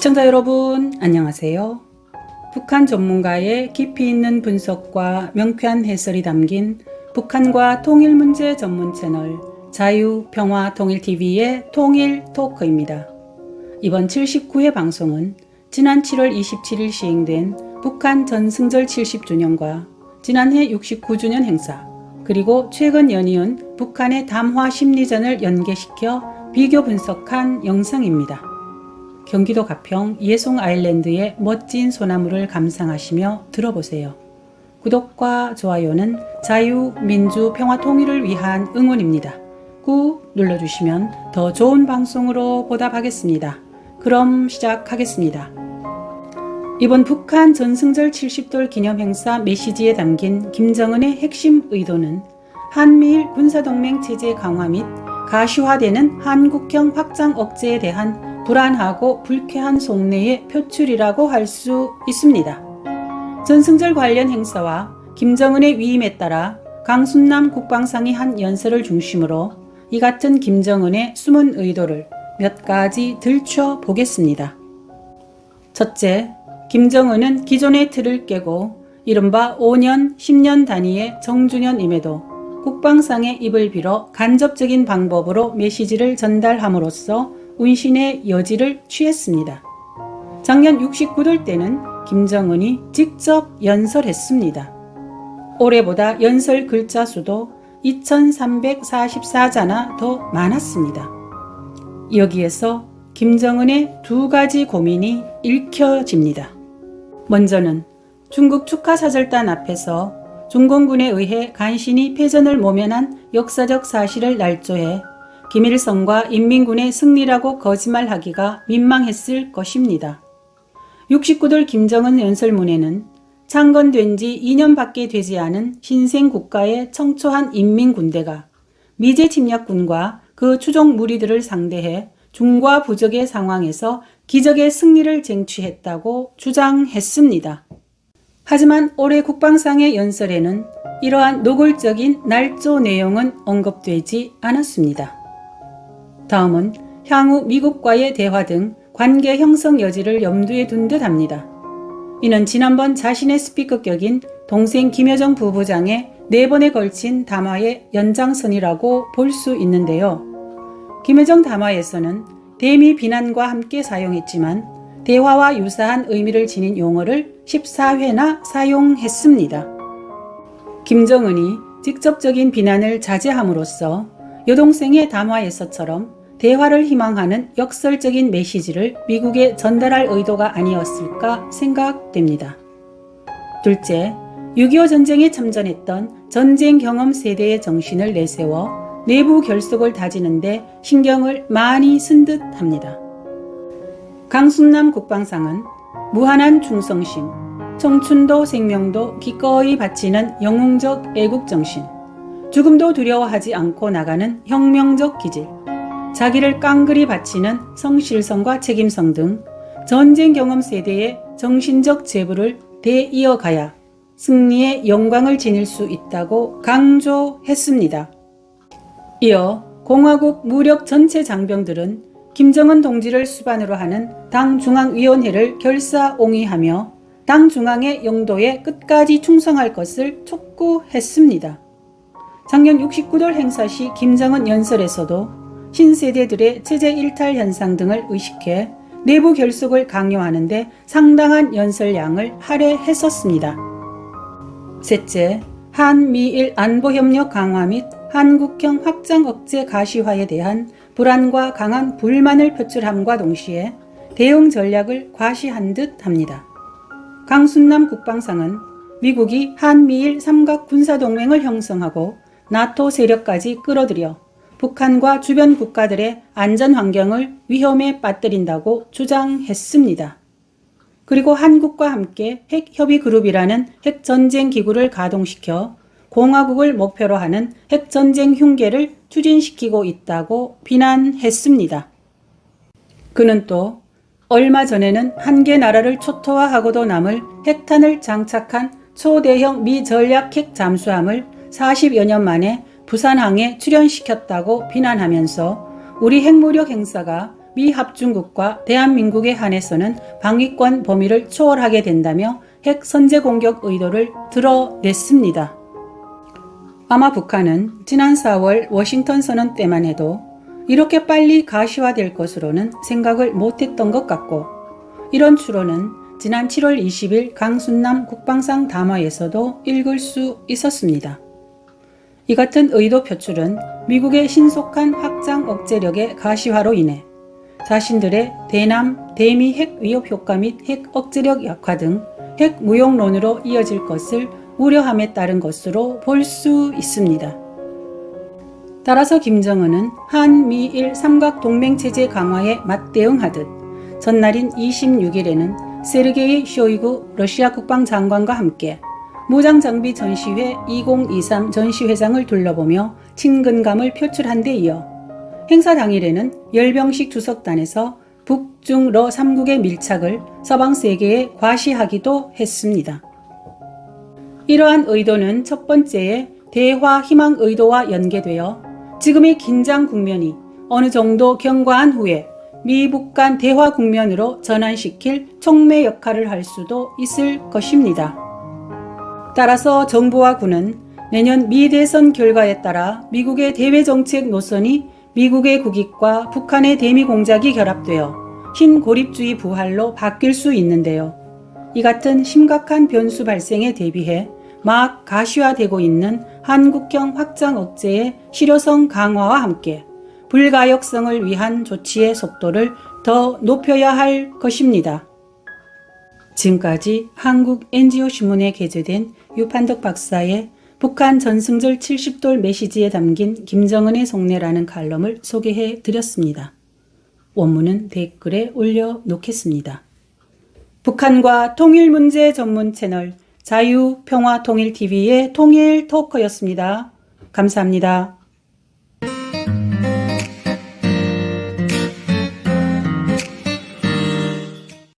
시청자 여러분 안녕하세요. 북한 전문가의 깊이 있는 분석과 명쾌한 해설이 담긴 북한과 통일 문제 전문 채널 자유평화통일TV의 통일토크입니다. 이번 79회 방송은 지난 7월 27일 시행된 북한 전승절 70주년과 지난해 69주년 행사 그리고 최근 연이은 북한의 담화 심리전을 연계시켜 비교 분석한 영상입니다. 경기도 가평 예송 아일랜드의 멋진 소나무를 감상하시며 들어보세요. 구독과 좋아요는 자유, 민주, 평화, 통일을 위한 응원입니다. 꾹 눌러주시면 더 좋은 방송으로 보답하겠습니다. 그럼 시작하겠습니다. 이번 북한 전승절 70돌 기념행사 메시지에 담긴 김정은의 핵심 의도는 한미일 군사동맹 체제 강화 및 가시화되는 한국형 확장 억제에 대한 불안하고 불쾌한 속내의 표출이라고 할 수 있습니다. 전승절 관련 행사와 김정은의 위임에 따라 강순남 국방상이 한 연설을 중심으로 이 같은 김정은의 숨은 의도를 몇 가지 들춰보겠습니다. 첫째, 김정은은 기존의 틀을 깨고 이른바 5년, 10년 단위의 정주년임에도 국방상의 입을 빌어 간접적인 방법으로 메시지를 전달함으로써 운신의 여지를 취했습니다. 작년 69돌 때는 김정은이 직접 연설했습니다. 올해보다 연설 글자 수도 2344자나 더 많았습니다. 여기에서 김정은의 두 가지 고민이 읽혀집니다. 먼저는 중국 축하사절단 앞에서 중공군에 의해 간신히 패전을 모면한 역사적 사실을 날조해 김일성과 인민군의 승리라고 거짓말하기가 민망했을 것입니다. 69돌 김정은 연설문에는 창건된 지 2년밖에 되지 않은 신생 국가의 청초한 인민군대가 미제 침략군과 그 추종 무리들을 상대해 중과 부적의 상황에서 기적의 승리를 쟁취했다고 주장했습니다. 하지만 올해 국방상의 연설에는 이러한 노골적인 날조 내용은 언급되지 않았습니다. 다음은 향후 미국과의 대화 등 관계 형성 여지를 염두에 둔 듯합니다. 이는 지난번 자신의 스피커격인 동생 김여정 부부장의 4번에 걸친 담화의 연장선이라고 볼 수 있는데요. 김여정 담화에서는 대미 비난과 함께 사용했지만 대화와 유사한 의미를 지닌 용어를 14회나 사용했습니다. 김정은이 직접적인 비난을 자제함으로써 여동생의 담화에서처럼 대화를 희망하는 역설적인 메시지를 미국에 전달할 의도가 아니었을까 생각됩니다. 둘째, 6.25 전쟁에 참전했던 전쟁 경험 세대의 정신을 내세워 내부 결속을 다지는데 신경을 많이 쓴 듯합니다. 강순남 국방상은 무한한 충성심, 청춘도 생명도 기꺼이 바치는 영웅적 애국정신, 죽음도 두려워하지 않고 나가는 혁명적 기질, 자기를 깡그리 바치는 성실성과 책임성 등 전쟁 경험 세대의 정신적 제부를 대이어가야 승리의 영광을 지닐 수 있다고 강조했습니다. 이어 공화국 무력 전체 장병들은 김정은 동지를 수반으로 하는 당 중앙위원회를 결사옹위하며 당 중앙의 영도에 끝까지 충성할 것을 촉구했습니다. 작년 69돌 행사 시 김정은 연설에서도 신세대들의 체제 일탈 현상 등을 의식해 내부 결속을 강요하는 데 상당한 연설량을 할애했었습니다. 셋째, 한미일 안보협력 강화 및 한국형 확장 억제 가시화에 대한 불안과 강한 불만을 표출함과 동시에 대응 전략을 과시한 듯 합니다. 강순남 국방상은 미국이 한미일 삼각 군사동맹을 형성하고 나토 세력까지 끌어들여 북한과 주변 국가들의 안전 환경을 위험에 빠뜨린다고 주장했습니다. 그리고 한국과 함께 핵협의그룹이라는 핵전쟁 기구를 가동시켜 공화국을 목표로 하는 핵전쟁 흉계를 추진시키고 있다고 비난했습니다. 그는 또 얼마 전에는 한 개 나라를 초토화하고도 남을 핵탄을 장착한 초대형 미전략핵 잠수함을 40여 년 만에 부산항에 출현시켰다고 비난하면서 우리 핵무력 행사가 미합중국과 대한민국에 한해서는 방위권 범위를 초월하게 된다며 핵 선제 공격 의도를 드러냈습니다. 아마 북한은 지난 4월 워싱턴 선언 때만 해도 이렇게 빨리 가시화될 것으로는 생각을 못했던 것 같고, 이런 추론은 지난 7월 20일 강순남 국방상 담화에서도 읽을 수 있었습니다. 이 같은 의도 표출은 미국의 신속한 확장 억제력의 가시화로 인해 자신들의 대남, 대미 핵 위협 효과 및 핵 억제력 약화 등 핵 무용론으로 이어질 것을 우려함에 따른 것으로 볼 수 있습니다. 따라서 김정은은 한미일 삼각 동맹체제 강화에 맞대응하듯 전날인 26일에는 세르게이 쇼이구 러시아 국방장관과 함께 무장장비 전시회 2023 전시회장을 둘러보며 친근감을 표출한 데 이어 행사 당일에는 열병식 주석단에서 북중러 3국의 밀착을 서방 세계에 과시하기도 했습니다. 이러한 의도는 첫 번째의 대화 희망 의도와 연계되어 지금의 긴장 국면이 어느 정도 경과한 후에 미북 간 대화 국면으로 전환시킬 촉매 역할을 할 수도 있을 것입니다. 따라서 정부와 군은 내년 미 대선 결과에 따라 미국의 대외정책 노선이 미국의 국익과 북한의 대미 공작이 결합되어 신고립주의 부활로 바뀔 수 있는데요. 이 같은 심각한 변수 발생에 대비해 막 가시화되고 있는 한국형 확장 억제의 실효성 강화와 함께 불가역성을 위한 조치의 속도를 더 높여야 할 것입니다. 지금까지 한국 NGO 신문에 게재된 유판덕 박사의 북한 전승절 70돌 메시지에 담긴 김정은의 속내라는 칼럼을 소개해 드렸습니다. 원문은 댓글에 올려놓겠습니다. 북한과 통일문제 전문 채널 자유평화통일TV의 통일토커였습니다. 감사합니다.